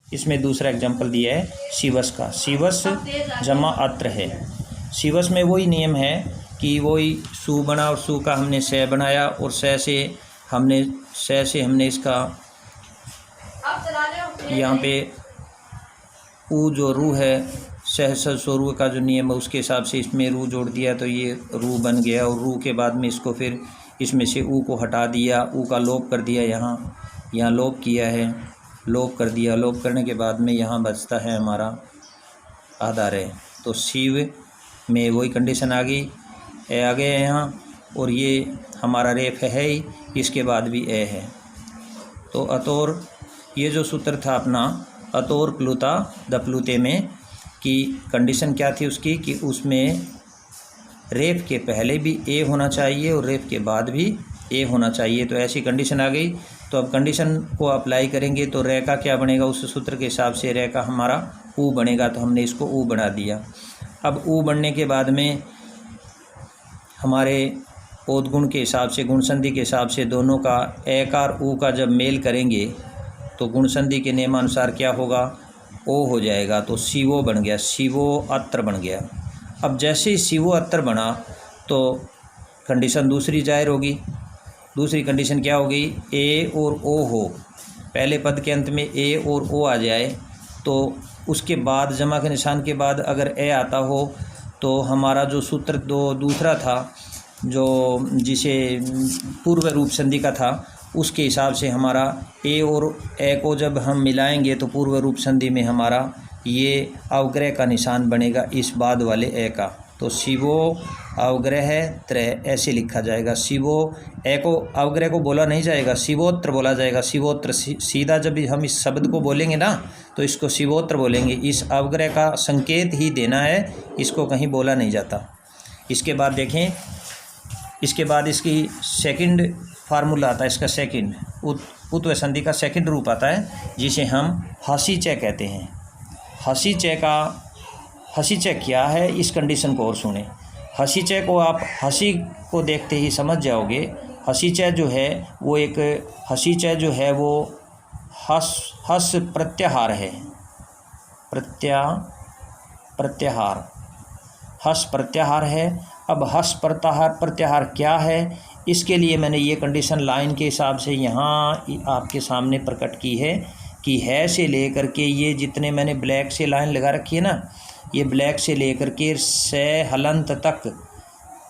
इसमें दूसरा एग्जाम्पल दिया है शिवस का। शिवस जमा अत्र है। शिवस में वही नियम है कि वही सु बना और सु का हमने से बनाया और से से हमने इसका यहाँ पे ऊ जो रू है सहस्वरू का जो नियम है उसके हिसाब से इसमें रू जोड़ दिया तो ये रू बन गया। और रू के बाद में इसको फिर इसमें से ऊ को हटा दिया, ऊ का लोप कर दिया, यहाँ लोप किया है, लोप कर दिया। लोप करने के बाद में यहाँ बचता है हमारा आधार है। तो शिव में वही कंडीशन आ गई, ए आ गया यहाँ, और ये हमारा रेफ है ही, इसके बाद भी ए है। तो अतोर ये जो सूत्र था अपना अतोर प्लुता दप्लुते में कि कंडीशन क्या थी उसकी कि उसमें रेफ के पहले भी ए होना चाहिए और रेफ के बाद भी ए होना चाहिए। तो ऐसी कंडीशन आ गई। तो अब कंडीशन को अप्लाई करेंगे तो रे का क्या बनेगा, उस सूत्र के हिसाब से रे का हमारा ऊ बनेगा। तो हमने इसको ऊ बना दिया। अब ऊ बनने के बाद में हमारे ओदगुण के हिसाब से, गुण संधि के हिसाब से दोनों का एकार ऊ का जब मेल करेंगे तो गुण संधि के नियमानुसार क्या होगा, ओ हो जाएगा। तो शिवो बन गया, शिवो अत्र बन गया। अब जैसे ही शिवो अत्र बना तो कंडीशन दूसरी जाहिर होगी। दूसरी कंडीशन क्या होगी, ए और ओ हो, पहले पद के अंत में ए और ओ आ जाए तो उसके बाद जमा के निशान के बाद अगर ए आता हो तो हमारा जो सूत्र दूसरा था जो जिसे पूर्व रूप संधि का था उसके हिसाब से हमारा ए और ए को जब हम मिलाएंगे तो पूर्व रूप संधि में हमारा ये अवग्रह का निशान बनेगा इस बाद वाले ए का। तो शिवो अवग्रह त्रय ऐसे लिखा जाएगा। शिवो ए को अवग्रह को बोला नहीं जाएगा, शिवोत्र बोला जाएगा। शिवोत्र सीधा जब हम इस शब्द को बोलेंगे ना तो इसको शिवोत्र बोलेंगे। इस अवग्रह का संकेत ही देना है, इसको कहीं बोला नहीं जाता। इसके बाद देखें, इसके बाद इसकी सेकंड फार्मूला आता है, इसका सेकंड उत्व संधि का सेकंड रूप आता है जिसे हम हसीचय कहते हैं। हसीचय क्या है, इस कंडीशन को और सुने। हसीचय को आप हसी को देखते ही समझ जाओगे। हसीचय जो है वो एक हसीचय जो है वो हस प्रत्याहार है, प्रत्याहार हस प्रत्याहार है। अब हस प्रत्याहार क्या है, इसके लिए मैंने ये कंडीशन लाइन के हिसाब से यहाँ आपके सामने प्रकट की है कि है से लेकर के ये जितने मैंने ब्लैक से लाइन लगा रखी है ना, ये ब्लैक से लेकर के से हलंत तक,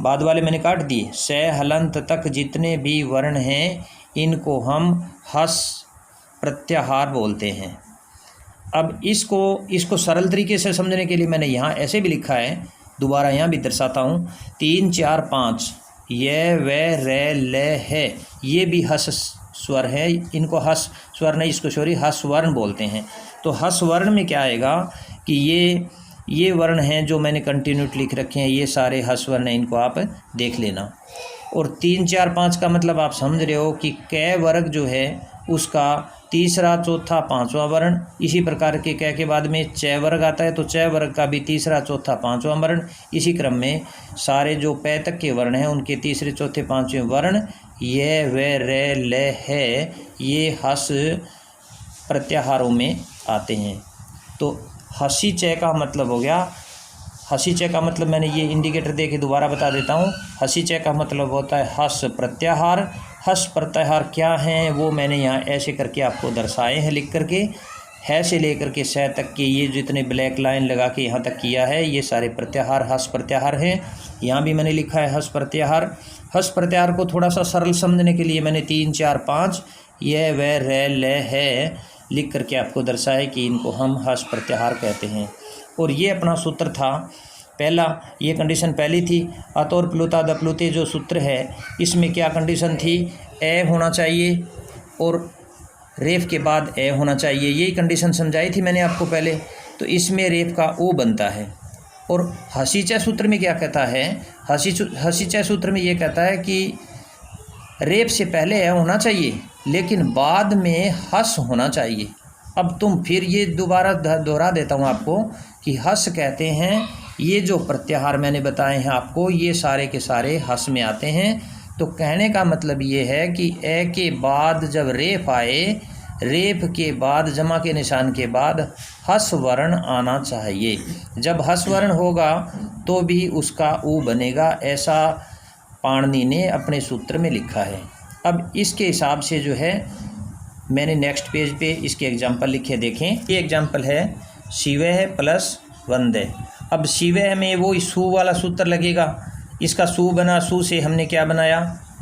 बाद वाले मैंने काट दिए, से हलंत तक जितने भी वर्ण हैं इनको हम हस प्रत्याहार बोलते हैं। अब इसको सरल तरीके से समझने के लिए मैंने यहाँ ऐसे भी लिखा है, दोबारा यहाँ भी दर्शाता हूँ। 3 4 5 ये वे रे ले है, ये भी हस स्वर है, इनको हस स्वर नहीं, इसको सॉरी हस वर्ण बोलते हैं। तो हस वर्ण में क्या आएगा कि ये वर्ण हैं जो मैंने कंटिन्यूट लिख रखे हैं, ये सारे हस वर्ण हैं, इनको आप देख लेना। और 3 4 5 का मतलब आप समझ रहे हो कि कै वर्ग जो है उसका तीसरा चौथा पांचवा वर्ण, इसी प्रकार के कै के बाद में चय वर्ग आता है तो चय वर्ग का भी तीसरा चौथा पांचवा वर्ण, इसी क्रम में सारे जो पै तक के वर्ण हैं उनके तीसरे चौथे पांचवें वर्ण ये वे रे ले है, ये हस प्रत्याहारों में आते हैं। तो हसी चय का मतलब हो गया, हसी चय का मतलब मैंने ये इंडिकेटर दे के दोबारा बता देता हूँ। हसी चय का मतलब होता है हस प्रत्याहार। हस प्रत्याहार क्या हैं वो मैंने यहाँ ऐसे करके आपको दर्शाए हैं लिख करके। है से लेकर के सह तक के ये जितने ब्लैक लाइन लगा के यहाँ तक किया है ये सारे प्रत्याहार हस प्रत्याहार हैं। यहाँ भी मैंने लिखा है हस प्रत्याहार। हस प्रत्याहार को थोड़ा सा सरल समझने के लिए मैंने 3 4 5 यह वे रे ले है लिख करके आपको दर्शाए कि इनको हम हस प्रत्याहार कहते हैं। और ये अपना सूत्र था पहला, ये कंडीशन पहली थी। अतोर प्लुता दप्लुते जो सूत्र है इसमें क्या कंडीशन थी, ए होना चाहिए और रेफ के बाद ए होना चाहिए, यही कंडीशन समझाई थी मैंने आपको पहले। तो इसमें रेफ का ओ बनता है। और हसीचय सूत्र में क्या कहता है, हसीचय सूत्र में ये कहता है कि रेफ से पहले ए होना चाहिए लेकिन बाद में हस होना चाहिए। अब तुम फिर ये दोबारा दोहरा देता हूँ आपको कि हस कहते हैं, ये जो प्रत्याहार मैंने बताए हैं आपको ये सारे के सारे हस में आते हैं। तो कहने का मतलब ये है कि ए के बाद जब रेफ आए रेफ के बाद, जमा के निशान के बाद हस वर्ण आना चाहिए। जब हस वर्ण होगा तो भी उसका ऊ बनेगा, ऐसा पाणिनि ने अपने सूत्र में लिखा है। अब इसके हिसाब से जो है मैंने नेक्स्ट पेज पे इसके एग्जाम्पल लिखे, देखें। ये एग्जाम्पल है शिवः प्लस वंदे। अब शिवः में वो सु वाला सूत्र लगेगा, इसका सु बना, सु से हमने क्या बनाया,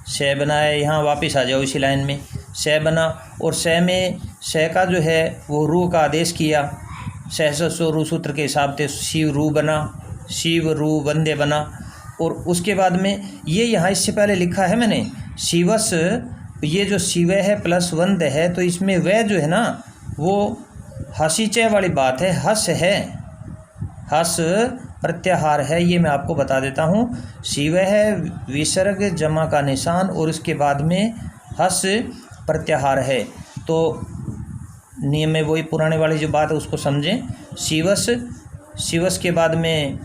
श बनाया। यहाँ वापस आ जाओ इसी लाइन में, श बना, और श में श का जो है वो रू का आदेश किया, सहसो रू सूत्र के हिसाब से शिव रू बना, शिव रू वंदे बना। और उसके बाद में ये यहाँ इससे पहले लिखा है मैंने शिवस, ये जो शिव है प्लस वंद है, तो इसमें वह जो है ना वो हसीचय वाली बात है, हस है, हस प्रत्याहार है। ये मैं आपको बता देता हूँ। शिव है विसर्ग जमा का निशान और उसके बाद में हस प्रत्याहार है। तो नियम में वही पुराने वाली जो बात है उसको समझें। शिवस, शिवस के बाद में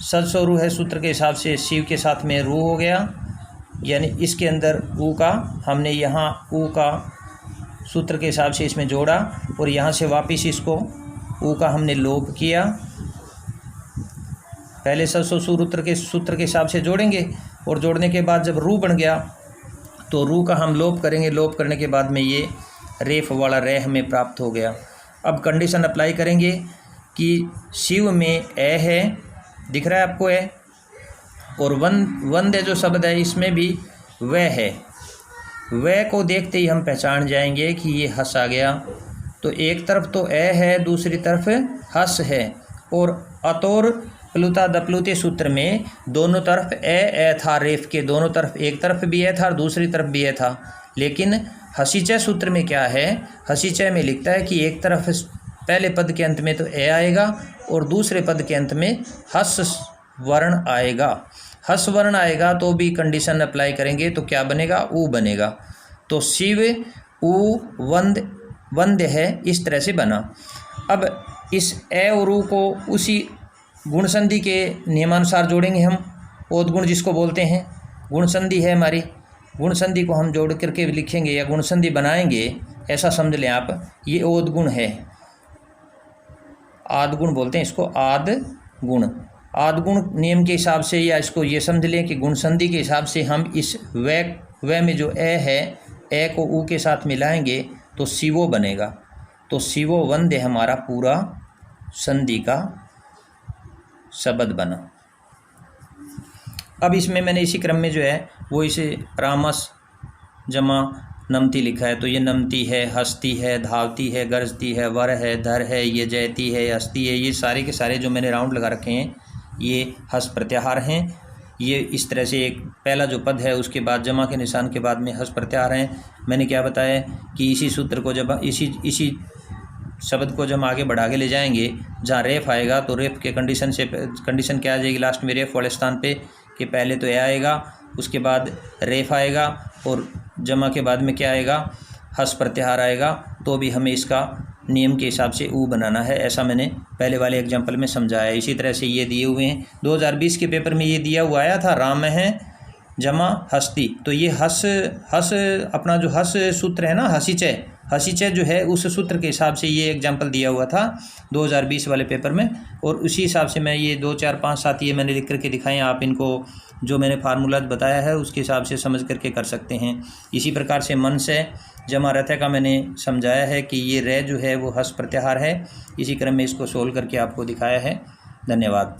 सदसो रू है, सूत्र के हिसाब से शिव के साथ में रू हो गया, यानी इसके अंदर ऊ का हमने यहाँ ऊ का सूत्र के हिसाब से इसमें जोड़ा, और यहाँ से वापस इसको ऊ का हमने लोप किया। पहले सदसो सूत्र के हिसाब से जोड़ेंगे, और जोड़ने के बाद जब रू बन गया तो रू का हम लोप करेंगे। लोप करने के बाद में ये रेफ वाला रे हमें प्राप्त हो गया। अब कंडीशन अप्लाई करेंगे कि शिव में ए है, दिख रहा है आपको ए, और वंदे जो शब्द है इसमें भी वह है। वह को देखते ही हम पहचान जाएंगे कि ये हस आ गया। तो एक तरफ तो ए है, दूसरी तरफ हस है, और अतोर प्लुता दप्लुते सूत्र में दोनों तरफ ए था, रेफ के दोनों तरफ, एक तरफ भी ए था और दूसरी तरफ भी ए था। लेकिन हसीचय सूत्र में क्या है, हसीचय में लिखता है कि एक तरफ पहले पद के अंत में तो ए आएगा और दूसरे पद के अंत में हस वर्ण आएगा। हस वर्ण आएगा तो भी कंडीशन अप्लाई करेंगे तो क्या बनेगा, ऊ बनेगा। तो शिव ऊ वंद है, इस तरह से बना। अब इस ए और ऊ को उसी गुण संधि के नियमानुसार जोड़ेंगे हम। ओद गुण जिसको बोलते हैं, गुण संधि है हमारी, गुण संधि को हम जोड़ करके लिखेंगे या गुण संधि बनाएंगे, ऐसा समझ लें आप। ये ओद गुण है, आद गुण बोलते हैं इसको, आद गुण। आद गुण नियम के हिसाब से, या इसको ये समझ लें कि गुण संधि के हिसाब से हम इस व में जो ए है, ए को ऊ के साथ मिलाएंगे तो शिवो बनेगा। तो शिवो वंद हमारा पूरा संधि का शब्द बना। अब इसमें मैंने इसी क्रम में जो है वो इसे रामस जमा नमती लिखा है। तो ये नमती है, हस्ती है, धावती है, गरजती है, वर है, धर है, ये जयती है, हस्ती है। ये सारे के सारे जो मैंने राउंड लगा रखे हैं ये हस प्रत्याहार हैं। ये इस तरह से एक पहला जो पद है उसके बाद जमा के निशान के बाद में हस प्रत्याहार हैं। मैंने क्या बताया कि इसी सूत्र को जब इसी शब्द को जब आगे बढ़ा के ले जाएंगे, जहाँ रेफ आएगा तो रेफ के कंडीशन क्या आ जाएगी लास्ट में, रेफ वाले स्थान पे कि पहले तो ए आएगा, उसके बाद रेफ आएगा, और जमा के बाद में क्या आएगा, हस प्रत्याहार आएगा। तो भी हमें इसका नियम के हिसाब से ऊ बनाना है, ऐसा मैंने पहले वाले एग्जाम्पल में समझाया। इसी तरह से ये दिए हुए हैं, 2020 के पेपर में ये दिया हुआ आया था, राम है जमा हस्ती। तो ये हस अपना जो हस सूत्र है ना, हसीचय जो है उस सूत्र के हिसाब से ये एग्जाम्पल दिया हुआ था 2020 वाले पेपर में, और उसी हिसाब से मैं ये 2 4 5 7 ये मैंने लिख करके दिखाए। आप इनको जो मैंने फार्मूला बताया है उसके हिसाब से समझ करके कर सकते हैं। इसी प्रकार से मन से जमा रहता का मैंने समझाया है कि ये रे जो है वो हस प्रत्याहार है। इसी क्रम में इसको सोल्व करके आपको दिखाया है। धन्यवाद।